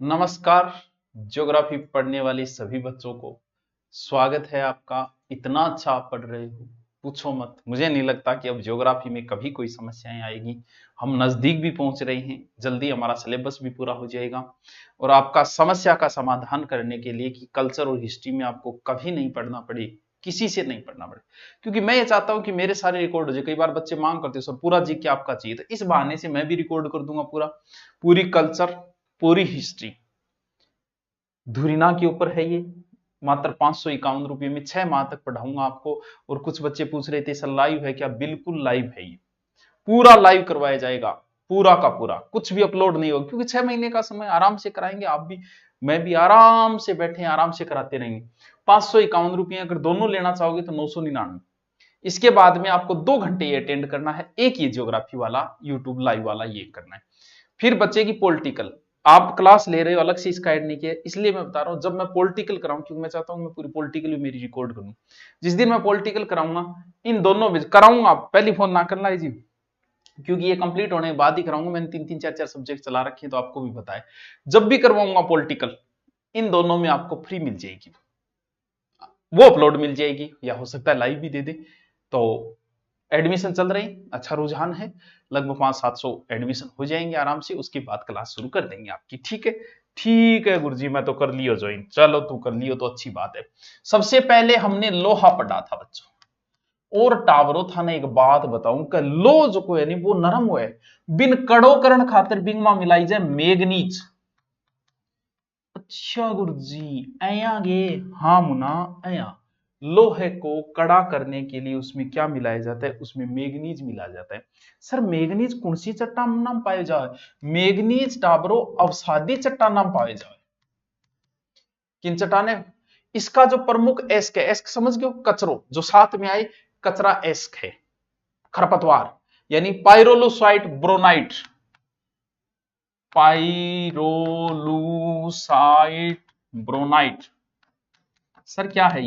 नमस्कार। ज्योग्राफी पढ़ने वाले सभी बच्चों को स्वागत है आपका। इतना अच्छा आप पढ़ रहे हो, पूछो मत। मुझे नहीं लगता कि अब ज्योग्राफी में कभी कोई समस्याएं आएगी। हम नजदीक भी पहुंच रहे हैं, जल्दी हमारा सिलेबस भी पूरा हो जाएगा और आपका समस्या का समाधान करने के लिए कि कल्चर और हिस्ट्री में आपको कभी नहीं पढ़ना पड़े, किसी से नहीं पढ़ना पड़े। क्योंकि मैं ये चाहता हूं कि मेरे सारे रिकॉर्ड हो जाए। कई बार बच्चे मांग करते हो सर पूरा जी के आपका चाहिए, तो इस बहाने से मैं भी रिकॉर्ड कर दूंगा पूरी कल्चर, पूरी हिस्ट्री। धुरीना के ऊपर है ये। मात्र 551 रुपये में 6 माह तक पढ़ाऊंगा आपको। और कुछ बच्चे पूछ रहे थे सर लाइव है क्या? बिल्कुल लाइव है ये, पूरा लाइव करवाया जाएगा, पूरा का पूरा, कुछ भी अपलोड नहीं होगा। क्योंकि 6 महीने का समय आराम से कराएंगे, आप भी मैं भी आराम से बैठे आराम से कराते रहेंगे। 551 रुपये अगर दोनों लेना चाहोगे तो 999। इसके बाद में आपको 2 घंटे ये अटेंड करना है, एक ये ज्योग्राफी वाला यूट्यूब लाइव वाला ये करना है। फिर बचेगी पॉलिटिकल। आप क्लास ले रहे हो अलग से, इसका ऐड नहीं किया, इसलिए मैं बता रहा हूं जब मैं पॉलिटिकल कराऊं, क्योंकि मैं चाहता हूं मैं पूरी पॉलिटिकल भी मेरी रिकॉर्ड करूं। जिस दिन मैं पॉलिटिकल कराऊंगा, इन दोनों में कराऊंगा, पहली फोन ना करना जी, क्योंकि ये कंप्लीट होने के बाद ही कराऊंगा। मैंने 3-3 4-4 सब्जेक्ट चला रखे हैं, तो आपको भी पता है। जब भी करवाऊंगा पॉलिटिकल, इन दोनों में आपको फ्री मिल जाएगी, वो अपलोड मिल जाएगी, या हो सकता है लाइव भी दे दे। तो एडमिशन चल रही, अच्छा रुझान है, लगभग 500-700 एडमिशन हो जाएंगे आराम से। उसके बाद क्लास शुरू कर देंगे आपकी। ठीक है, ठीक है गुरुजी, मैं तो कर लियो ज्वाइन। चलो तू कर लियो तो अच्छी बात है। सबसे पहले हमने लोहा पढ़ा था बच्चों, और टावरो था ना। एक बात बताऊं कि लो जो को है नहीं वो नरम हुआ है, बिन कड़ो करण खातिर बिंगमा मिलाई जाए मैग्नीज। अच्छा गुरुजी ऐया गे, हाँ मुना ऐया। लोहे को कड़ा करने के लिए उसमें क्या मिलाया जाता है? उसमें मैग्नीज मिलाया जाता है। सर मैग्नीज कौन सी चट्टान नाम पाए जाए? मैग्नीज टाबरो अवसादी चट्टान नाम पाए जाए। किन चट्टाने? इसका जो प्रमुख एस्क है, एस्क समझ गए, कचरो जो साथ में आए, कचरा एस्क है, खरपतवार, यानी पाइरोलुसाइट ब्रोनाइट। पाइरोलुसाइट ब्रोनाइट। सर क्या है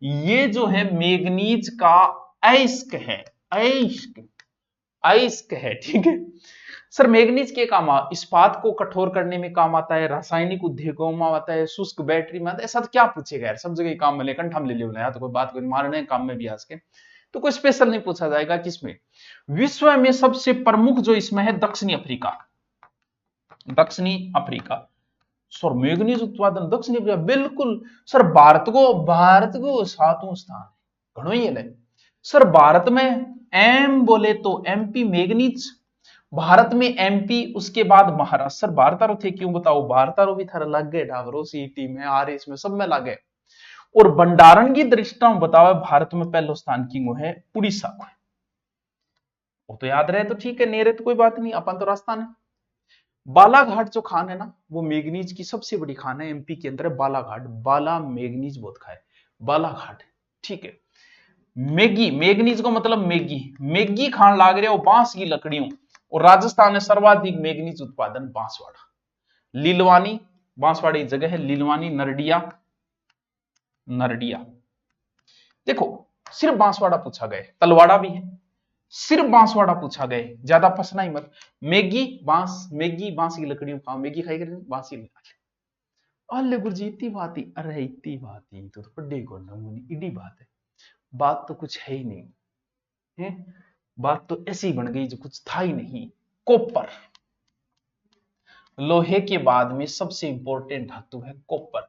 ये जो है मैग्नीज का अयस्क है, अयस्क, अयस्क है। ठीक है सर, मैग्नीज के काम इस्पात को कठोर करने में काम आता है, रासायनिक उद्योगों में आता है, शुष्क बैटरी में आता है। ऐसा तो क्या पूछेगा यार, सब जगह काम में ले, कंठा में ले लिया तो कोई बात, कोई मारने काम में भी आज के, तो कोई स्पेशल नहीं पूछा जाएगा। किसमें? विश्व में सबसे प्रमुख जो इसमें है दक्षिणी अफ्रीका, दक्षिणी अफ्रीका। सर मैग्नीज उत्पादन दक्षिण अफ्रीका, बिल्कुल सर। भारत को 7वां स्थान घणो ही है। सर भारत में एम बोले तो एमपी मैग्नीज, भारत में एमपी, उसके बाद महाराष्ट्र। सर भारतारो थे क्यों बताओ? भारतारो भी थारा लग गए, डावरो सीटी में आरएस में सब में लग गए। और भंडारण की दृष्टि में बताओ, भारत में पहला स्थान किंग है उड़ीसा को। वो तो याद रहे तो ठीक है, नेरे तो कोई बात नहीं, अपन तो राजस्थान है। बालाघाट जो खान है ना, वो मैग्नीज की सबसे बड़ी खान है, एमपी के अंदर है बालाघाट। बाला मैग्नीज बहुत खाए, बालाघाट। ठीक है, मैगी, मैग्नीज को मतलब मैगी, मैगी खान लाग रहे हो बांस की लकड़ियों। और राजस्थान में सर्वाधिक मैग्नीज उत्पादन बांसवाड़ा, लीलवानी, बांसवाड़ा जगह है, लीलवानी, नरडिया, नरडिया। देखो सिर्फ बांसवाड़ा पूछा गया, तलवाड़ा भी है, सिर्फ बांसवाड़ा पूछा गया, ज्यादा फंसना ही मत। मैगी बांस, मैगी बांस की लकड़ियों का, मैगी खाई कर बांस की। अल्ले गुरुजी इतनी बात ही, अरे इतनी बात ही तो पढ़े को नमूनी इडी बात है। बात तो कुछ है ही नहीं है, बात तो ऐसी बन गई जो कुछ था ही नहीं। कॉपर, लोहे के बाद में सबसे इंपॉर्टेंट धातु है कॉपर।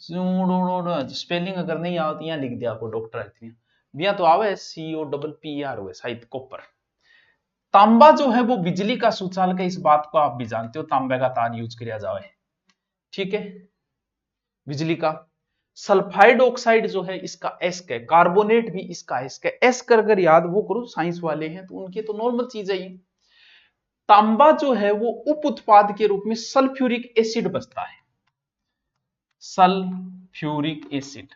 स्पेलिंग अगर नहीं आती है लिख दिया आपको डॉक्टर इतनी बिया तो आवे, COPPER हुए शायद कॉपर। तांबा जो है वो बिजली का सुचालक है, इस बात को आप भी जानते हो, तांबे का तार यूज किया जाए, ठीक है, बिजली का। सल्फाइड ऑक्साइड जो है इसका एस्क है, कार्बोनेट भी इसका एस्क है। एस्क अगर याद वो करो, साइंस वाले हैं तो उनके तो नॉर्मल चीज है ये। तांबा जो है वो उप उत्पाद के रूप में सल्फ्यूरिक एसिड बचता है। सल्फ्यूरिक एसिड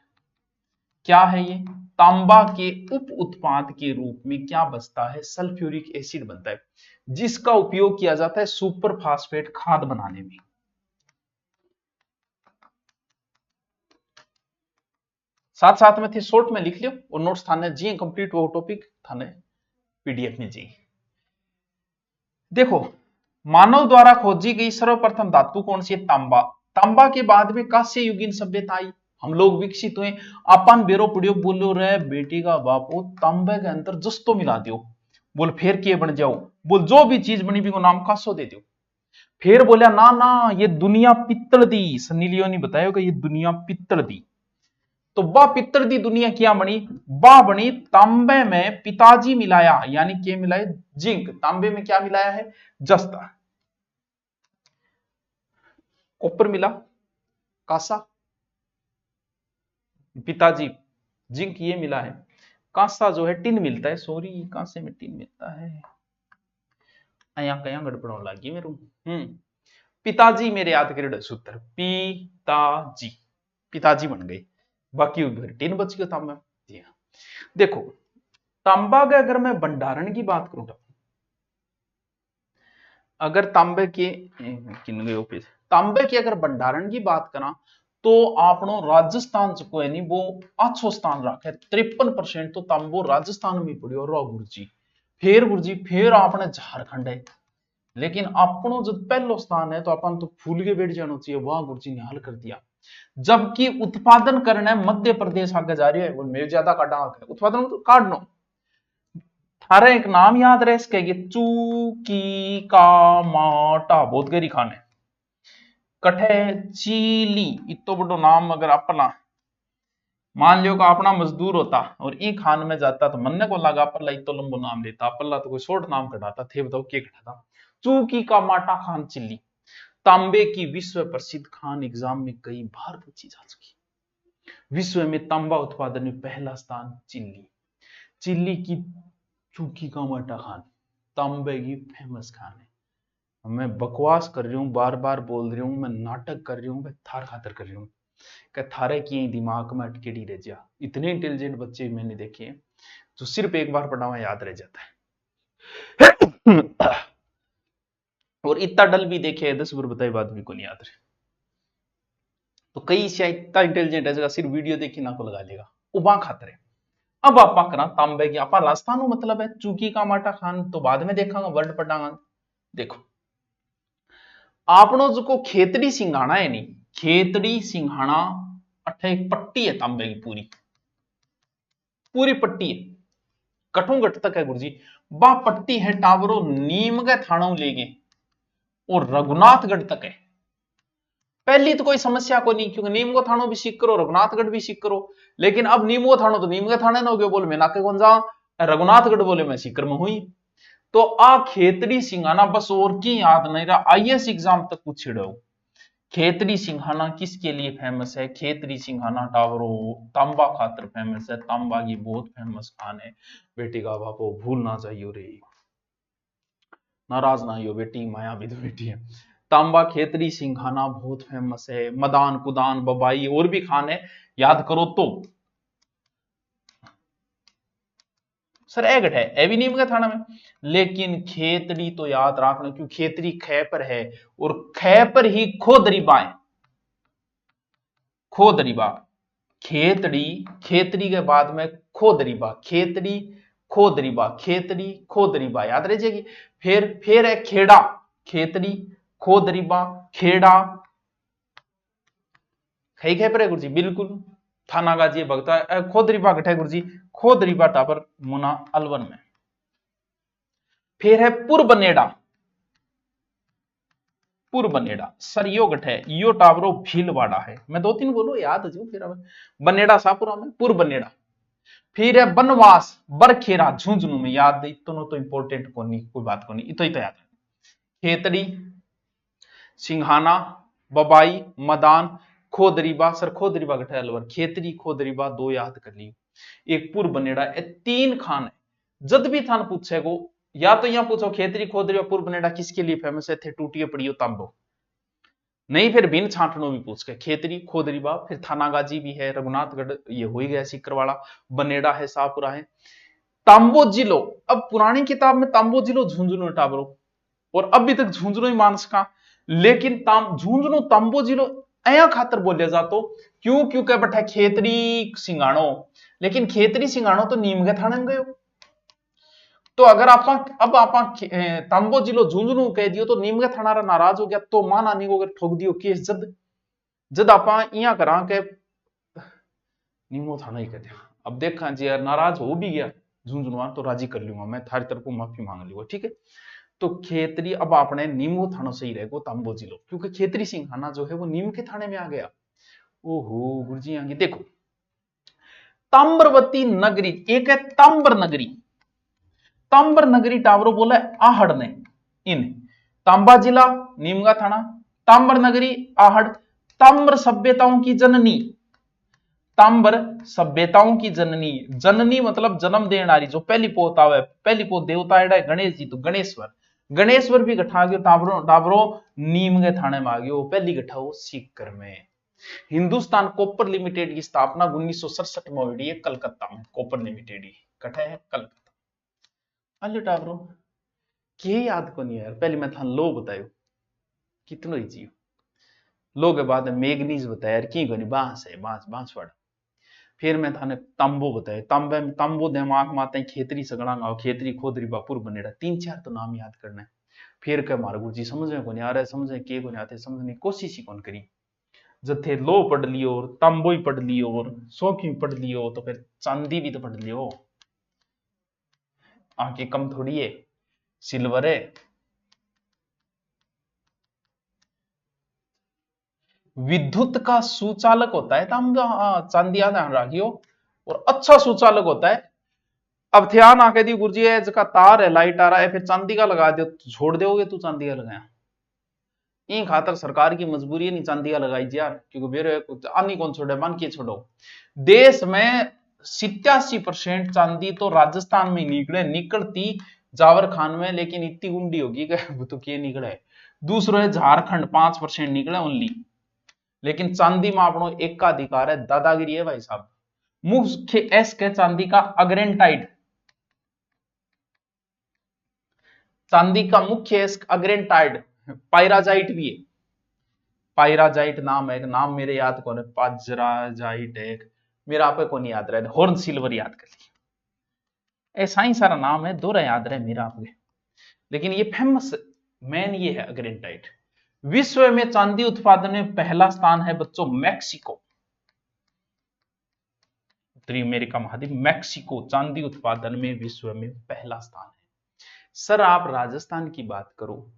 क्या है ये? तांबा के उप उत्पाद के रूप में क्या बचता है? सल्फ्यूरिक एसिड बनता है, जिसका उपयोग किया जाता है सुपर फास्फेट खाद बनाने में। साथ साथ में थे शॉर्ट में लिख लियो, और नोट्स थाने जी कंप्लीट वो टॉपिक थाने पीडीएफ में जी। देखो, मानव द्वारा खोजी गई सर्वप्रथम धातु कौन सी है? तांबा। तांबा के बाद में कांस्य युगीन सभ्यता आई, हम लोग विकसित हुए। अपन बेरो पुड़ियो बोलो रे बेटी का बापो तांबे के अंदर जस तो मिला दियो, बोल फिर के बन जाओ, बोल जो भी चीज बनी भी को नाम कांसो दे दियो। फिर बोलिया ना ना ये दुनिया पित्तल दी, सन्नी लियोनी बतायो कि ये दुनिया पित्तल दी। तो बा पित्तल दी दुनिया क्या बनी, बा बनी तांबे में पिताजी मिलाया, यानी क्या मिलाया, जिंक। तांबे में क्या मिलाया है, जस्ता। कॉपर मिला, कांसा, पिताजी, जिंक ये मिला है। कांसा जो है टिन मिलता है, सॉरी कांसे में टिन मिलता है, अया कया गड़बड़ होने लगी मेरे। पिताजी मेरे याद करिए सूत्र, पिताजी, पिताजी बन गए, बाकी टिन बच गया तांबा। देखो तांबा के अगर मैं भंडारण की बात करूं, अगर तांबे के तांबे के अगर भंडारण की बात करा तो आपनो राजस्थान को है वो अच्छो स्थान रखे, 53% तो तांबो राजस्थान में पड़ियो रो गुरुजी। फिर आपने झारखंड है, लेकिन अपनो जो पहलो स्थान है तो अपन तो फूल के बैठ जाना चाहिए, वाह गुरुजी ने हल कर दिया। जबकि उत्पादन करना है मध्य प्रदेश आगे जा रही है, वो मेरे ज्यादा का डाक है उत्पादन तो काटनो। थारे एक नाम याद रहे इसके, चूकी का माटा बहुत गहरी खान है, कठे चीली इतो बड़ो नाम। अगर अपना मान लियो का अपना मजदूर होता और ई खान में जाता तो मनने को लगा अपला इतो लंबो नाम लेता, अपला तो कोई शॉर्ट नाम कटाता थे, बताओ क्या कटाता, चूकी का माटा खान चिल्ली। तांबे की विश्व प्रसिद्ध खान एग्जाम में कई बार पूछी जा चुकी। विश्व में तांबा उत्पादन में पहला स्थान चिल्ली, चिल्ली की चूकी का माटा खान तांबे की फेमस खान है। मैं बकवास कर रही हूं, बार बार बोल रही हूं, मैं नाटक कर रही हूं, मैं थार खातर कर रही हूं कि थारे की दिमाग में अटकेड़ी रह जा। इतने इंटेलिजेंट बच्चे मैंने देखे हैं जो सिर्फ एक बार पढ़ा हुआ याद रह जाता है और इतना डल भी देखे 10 बार बताए बात भी को नहीं याद रहे। तो कई शायद इतना इंटेलिजेंट है जगह सिर्फ वीडियो देखी ना को लगा लेगा, उबा खातर है। अब आपा करा तांबे की आपा राजस्थान मतलब है चूकी का माटा खान, तो बाद में देखांगा वर्ड पढ़ांगा। देखो आपनो जो खेतड़ी सिंघाना है नहीं, खेतड़ी सिंघाना अठे एक पट्टी है तांबे की, पूरी पट्टी है, कठों गट तक है गुरुजी। बा पट्टी है टावरो नीम के थानों लेगे और रघुनाथगढ़ तक है। पहली तो कोई समस्या को नहीं, क्योंकि नीम को थानो भी सीख करो, रघुनाथगढ़ भी सीख करो। लेकिन अब नीम को थानो तो नीम के थाने ना हो गया, बोले मैं नाके कौन जा, रघुनाथगढ़ बोले मैं सीकर में हुई। तो आ खेतड़ी सिंघाना बस और की याद नहीं रहा, आईएएस एग्जाम तक पूछ रहे। खेतड़ी सिंघाना किसके लिए फेमस है, खेतड़ी सिंघाना टावरो तांबा खातर फेमस है, तांबा की बहुत फेमस खान है। बेटी का बापो भूल ना चाहिए रे, नाराज ना हो बेटी, माया भी तो बेटी है। तांबा खेतड़ी सिंघाना बहुत फेमस है, मदान कुदान बबाई और भी खान है, याद करो तो। सर एगट है ए भी नीम का थाना में, लेकिन खेतड़ी तो याद रखना क्यों, खेतड़ी खे पर है और खे पर ही खोदरीबा है, खोदरीबा। खेतड़ी, खेतड़ी के बाद में खोदरीबा, खेतड़ी खोदरीबा, खेतड़ी खोदरीबा याद रह जाएगी। फिर है खेड़ा, खेतड़ी खोदरीबा खेड़ा, खई खे पर है गुरुजी बिल्कुल, थाना गाजी भगता खोदरीबा गठे गुरुजी, खोदरीबा टापर मुना अलवन में। फिर है पुरबनेड़ा, पुरबनेड़ा सर यो गठे यो टावरो भीलवाड़ा है, मैं 2-3 बोलो याद है फिर बनेड़ा सापुरा में पुरबनेड़ा। फिर है बनवास बरखेरा झुंझुनू में, याद इतनो तो इंपोर्टेंट को नहीं, कोई बात को नहीं, इतो ही तो याद है। खेतड़ी सिंघाना बबाई मदान खोदरीबा, सर खोदरीबा गठे अलवर, खेतड़ी खोदरीबा 2 याद कर ली, एक पुरबनेड़ा, 3 खान है। जद भी थान पूछे को या तो यहां पूछो खेतरी खोदरी पुरबनेड़ा किसके लिए फेमस है, थे टूटिए पड़ियो तांबो, नहीं फिर बिन छांटनो भी पूछ के खेतरी खोदरी बाप, फिर थानागाजी भी है, रघुनाथगढ़ ये हो ही गया सिकरवाड़ा, बनेड़ा है शाहपुरा है, तांबो जिलो। अब पुरानी किताब में तांबो जिलो झुंझुनू टाबरो, और अभी तक झुंझुनू ही मानस का, लेकिन झुंझुनू तांबो जिलो अया खातर बोलिया जातो क्यों, क्योंकि बठा खेतरी सिंगाणो, लेकिन खेतरी सिंगाणो तो नीम के थाने गयो। तो अगर आप अब आप तांबो जिलो झुंझुनू कह दियो तो नीम के थाना नाराज हो गया, तो माना नहीं को ठोक दियो केस जद, जद आप इं करा के नीमो थाना ही कहते। अब देखा जी यार नाराज हो भी गया झुंझुनवान तो राजी कर लूंगा मैं, थारी तरफ को माफी मांग लूंगा, ठीक है। तो खेतरी अब आपने नीमो थाना सही रहेगा तांबो जिलो, क्योंकि खेतरी सिंह थाना जो है वो नीम के थाने में आ गया। ओहो गुरुजी आगे देखो, ताम्रवती नगरी, एक है ताम्र नगरी, ताम्र नगरी टावरो बोला आहड़ ने इन, तांबा जिला नीमगा थाना, ताम्र नगरी आहड़, ताम्र सभ्यताओं की जननी, ताम्र सभ्यताओं की जननी, जननी मतलब जन्म देने वाली, जो पहली पोत आवे, पहली पोत देवता है गणेश जी, तो गणेश्वर, गणेश्वर भी गठा गयो टाबरो टाबरो नीम के थाने में आ गयो, पहली गठा हो सीकर में। हिंदुस्तान कॉपर लिमिटेड की स्थापना 1967 में हुई है कलकत्ता में, कॉपर लिमिटेड ही कठा है कलकत्ता। अल्ले टाबरो के याद को नहीं यार, पहले मैं था लो बतायो कितनो ही जियो, लो के बाद मैग्नीज बताया यार की कोनी, बांस है, बांस बांसवाड़ा। फिर मैं थाने तांबो बताया, तांबे तांबो दिमाग माते खेतरी सगड़ांगा, खेतरी खोदरी बापुर बनेड़ा, 3-4 तो नाम याद करना है। फिर के मारे गुरुजी समझ में कौन आ रहा है, समझे के को नहीं आते, समझने की कोशिश ही कौन करी। जथे लो पढ़ लियो और तांबो ही पढ़ लियो और सौखी पढ़ लियो, तो फिर चांदी भी तो पढ़ लियो, आंखें कम थोड़ी है, सिल्वर है। विद्युत का सुचालक होता है तांबा, चांदी ध्यान रखियो, और अच्छा सुचालक होता है। अब ध्यान आके दी गुरुजी है जका तार है, लाइट आ रहा है, फिर चांदी का लगा दो, छोड़ दोगे तू चांदी का लगाया, इन खातर सरकार की मजबूरी है नहीं चांदी का लगाई यार, क्योंकि मेरे आनी कौन छोड़े, मान के छोड़ो। देश में 87% चांदी तो राजस्थान में निकले, निकलती जावर खान में, लेकिन इतनी गुंडी होगी कि तो क्या निकले। दूसरा है झारखंड 5% निकले ओनली, लेकिन चांदी में अपनो एक का अधिकार है, दादागिरी है भाई साहब। मुख्य एस के चांदी का अग्रेंटाइट, चांदी का मुख्य एस अग्रेंटाइट, पायराजाइट भी है, पायराजाइट नाम है, एक नाम मेरे याद कौन है, पाजराजाइट एक मेरा आप को नहीं याद रहे, हॉर्न सिल्वर याद कर लिया, ऐसा ही सारा नाम है, दो याद रहे मेरा आपके। लेकिन ये फेमस मेन ये है अग्रेंटाइट। विश्व में चांदी उत्पादन में पहला स्थान है बच्चों मैक्सिको, उत्तरी अमेरिका महाद्वीप मैक्सिको चांदी उत्पादन में विश्व में पहला स्थान है। सर आप राजस्थान की बात करो,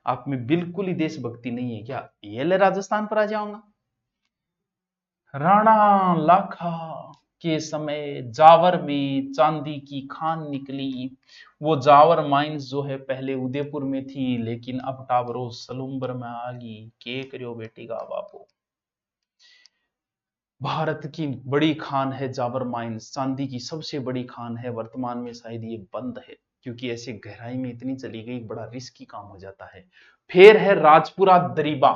आप में बिल्कुल ही देशभक्ति नहीं है क्या, ये ले राजस्थान पर आ जाऊंगा। राणा लाखा के समय जावर में चांदी की खान निकली, वो जावर माइंस जो है पहले उदयपुर में थी, लेकिन अब टाबरो सलूम्बर में आ गई, के करियो बेटी का बापू। भारत की बड़ी खान है जावर माइंस, चांदी की सबसे बड़ी खान है, वर्तमान में शायद ये बंद है, क्योंकि ऐसे गहराई में इतनी चली गई, बड़ा रिस्की काम हो जाता है। फिर है राजपुरा दरीबा,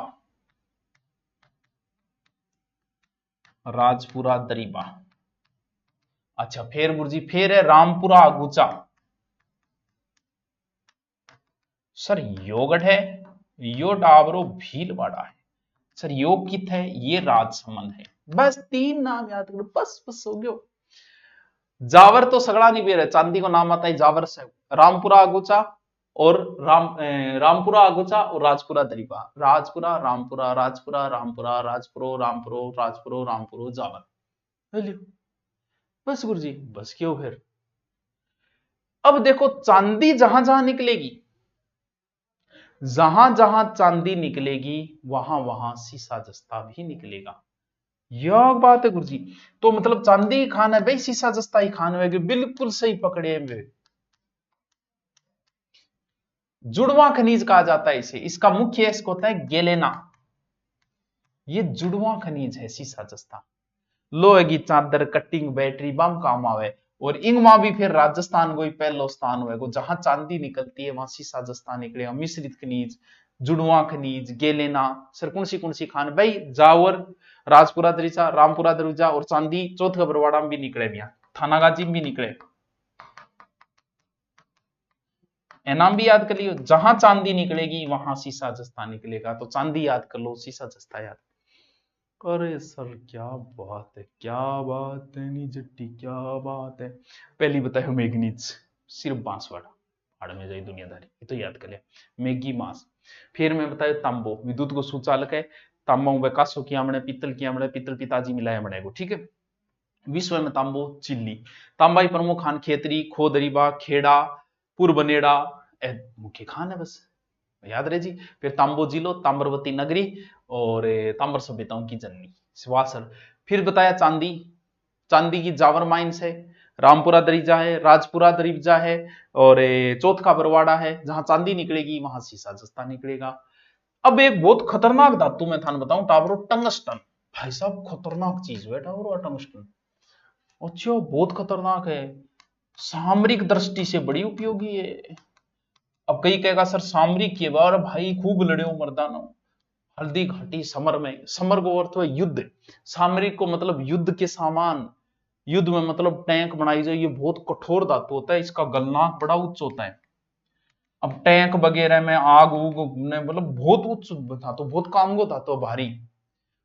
राजपुरा दरीबा। अच्छा फिर गुरुजी फिर है रामपुरा आगुचा। सर योगढ़ है, यो डाबरो भीलवाड़ा है। सर योग कित है, ये राजसमंद है। बस 3 नाम याद करो, बस बस हो गयो। जावर तो सगड़ा नहीं बेर है, चांदी को नाम आता है जावर से, रामपुरा आगुचा और रामपुरा आगुचा और राजपुरा दरीबा, राजपुरा रामपुरा राजपुरा रामपुरा राजपुरो रामपुरो राजपुरो रामपुरो जावर। बस गुरुजी बस क्यों फिर। अब देखो चांदी जहां जहां निकलेगी, जहां जहां चांदी निकलेगी वहां वहां शीशा जस्ता भी निकलेगा, यह बात है गुरुजी। तो मतलब चांदी ही खान है भाई, शीशा जस्ता ही खान है, बिल्कुल सही पकड़े वे। जुड़वा खनिज कहा जाता है इसे, इसका मुख्य एस्क होता है गेलेना, ये जुड़वा खनिज है शीशा जस्ता। लोहे की चादर कटिंग बैटरी बम काम आवे, और इंगमा भी फिर राजस्थान को ही पहलो स्थान हुए, जहां चांदी निकलती है वहां शीशा जस्ता निकलेगा, मिश्रित खनिज, जुड़वा खनिज, गेलेना। सर कौन सी खान भाई, जावर, राजपुरा दरीचा, रामपुरा दरीचा और चांदी चौथ बरवाड़ा में भी निकले, भैया थानागाजी में भी निकले। नाम भी याद कर लियो, जहां चांदी निकलेगी वहां शीशा जस्ता निकलेगा, तो चांदी याद कर लो, शीशा जस्ता याद। अरे सर क्या बात है, क्या बात है नी जट्टी, क्या बात है। पहली बताया मैग्नीज, सिर्फ बांसवाड़ा भाड़ में जाई दुनियादारी, ये तो याद कर लिया, मैगी मास। फिर मैं बताया तांबो, विद्युत को सुचालक है, तांबा उबे कासो किया हमने, पीतल किया हमने, पीतल पिताजी मिलाया बनेगो, ठीक है। विश्व में तांबो चिल्ली, तांबा ही प्रमुख खान खेतरी, खोदरीबा, खेड़ा, पुरबनेड़ा, मुख्य खान है बस, याद रहे जी। फिर तांबो जिलो, ताम्रवती नगरी और ताम्र सभ्यताओं की जननी स्वासर। फिर बताया चांदी, चांदी की जावर माइंस है, रामपुरा दरीजा है, राजपुरा दरीजा है और चौथ का बरवाड़ा है, जहां चांदी निकलेगी वहां सीसा जस्ता निकलेगा। अब एक बहुत खतरनाक धातु मैं थान बताऊं टावरो, टंगस्टन। भाई साहब खतरनाक चीज है टावरो टंगस्टन। अच्छा बहुत खतरनाक है, सामरिक दृष्टि से बड़ी उपयोगी है। अब कई कहेगा सर सामरिक के बार भाई खूब लड़े हो मर्दानो, हल्दी घाटी समर में, समर को अर्थ है युद्ध, सामरिक को मतलब युद्ध के सामान, युद्ध में मतलब टैंक बनाई जाए, ये बहुत कठोर धातु होता है, इसका गलनांक बड़ा उच्च होता है। अब टैंक वगैरह में आग उग मतलब बहुत उच्च धातु, बहुत काम को धातु भारी।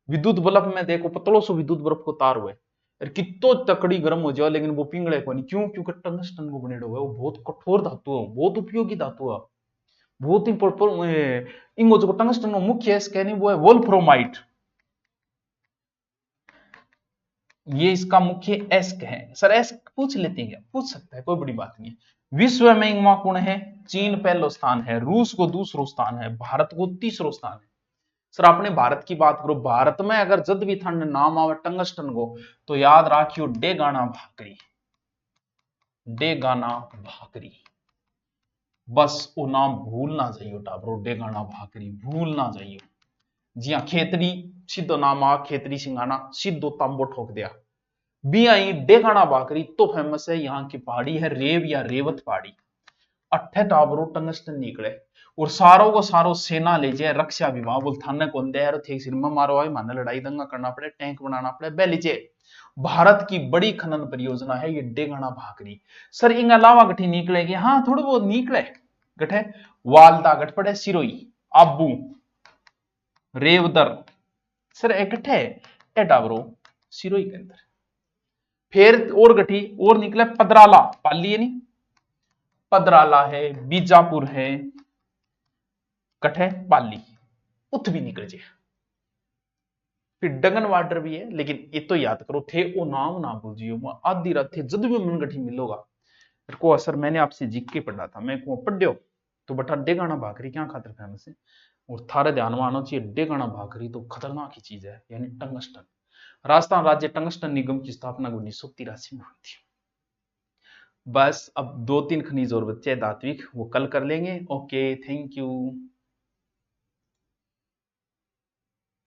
विद्युत बल्ब में देखो पतलो सो विद्युत बल्ब को तार हुए, कितो तकड़ी गर्म हो जाए लेकिन वो पिंगले को नहीं, क्यों? क्योंकि टंगस्टन को बनेडो है, वो बहुत कठोर धातु है, बहुत उपयोगी धातु है, बहुत इंपोर्टेंट। इंगो जो टंगस्टन का मुख्य कहनी वो है वोल्फ्रोमाइट, ये इसका मुख्य एस्क है। सर एस्क पूछ लेते हैं क्या? पूछ सकता है, कोई बड़ी बात नहीं है। विश्व में इंगमा कौन है? चीन पहलो स्थान है, रूस को दूसरो स्थान है, भारत को तीसरो स्थान है। सर आपने भारत की बात करो, भारत में अगर जद भी ठंड नाम आवे टंगस्टन को तो याद राखियो डेगाना भाकरी, डेगाना भाकरी, बस वो नाम भूल ना जाइयो टाबरो, डेगाना भाकरी भूल ना जाइयो। जी हाँ, खेतरी सीधो नाम आ, खेतरी सिंगाना सीधो तांबो ठोक दिया। बी आई डेगाना भाकरी तो फेमस है, यहाँ की पहाड़ी है रेव या रेवत पहाड़ी। अट्ठे टाबरो टंगस्टन निकले और सारों को सारो सेना ले जाए, रक्षा विभाग बोल थाने कौन दे यार, थे सिर में मारो आई माने लड़ाई दंगा करना पड़े, टैंक बनाना पड़े, बे लीजिए। भारत की बड़ी खनन परियोजना है ये डेगाना भाकरी। सर इन अलावा गठी निकलेगी, हाँ थोड़ा बहुत निकले गठे, वालदा गठ पड़े, सिरोई, आबू, रेवदर, सर इकट्ठे ए टाबरो सिरोई के अंदर। फिर और गठी और निकले पदराला, पाली है नहीं, पदराला है, बीजापुर है, कठे पाली, उत भी निकल जाए। फिर डगन वाटर भी है, लेकिन ये तो याद करो थे वो नाम ना भूल जियो, आधी रात थे जद भी मन गठी मिलोगा को असर मैंने आपसे जीक के पढ़ा था, मैं को पढ़ो तो बटा डेगाना भाकरी क्या खातर फेमस है, और थारे ध्यान में आना चाहिए डेगाना भाकरी तो खतरनाक ही चीज है, यानी टंगस्टन। राजस्थान राज्य टंगस्टन निगम की स्थापना 1983 में हुई थी। बस अब 2-3 खनिज और बच्चे धात्विक, वो कल कर लेंगे। Okay, thank you.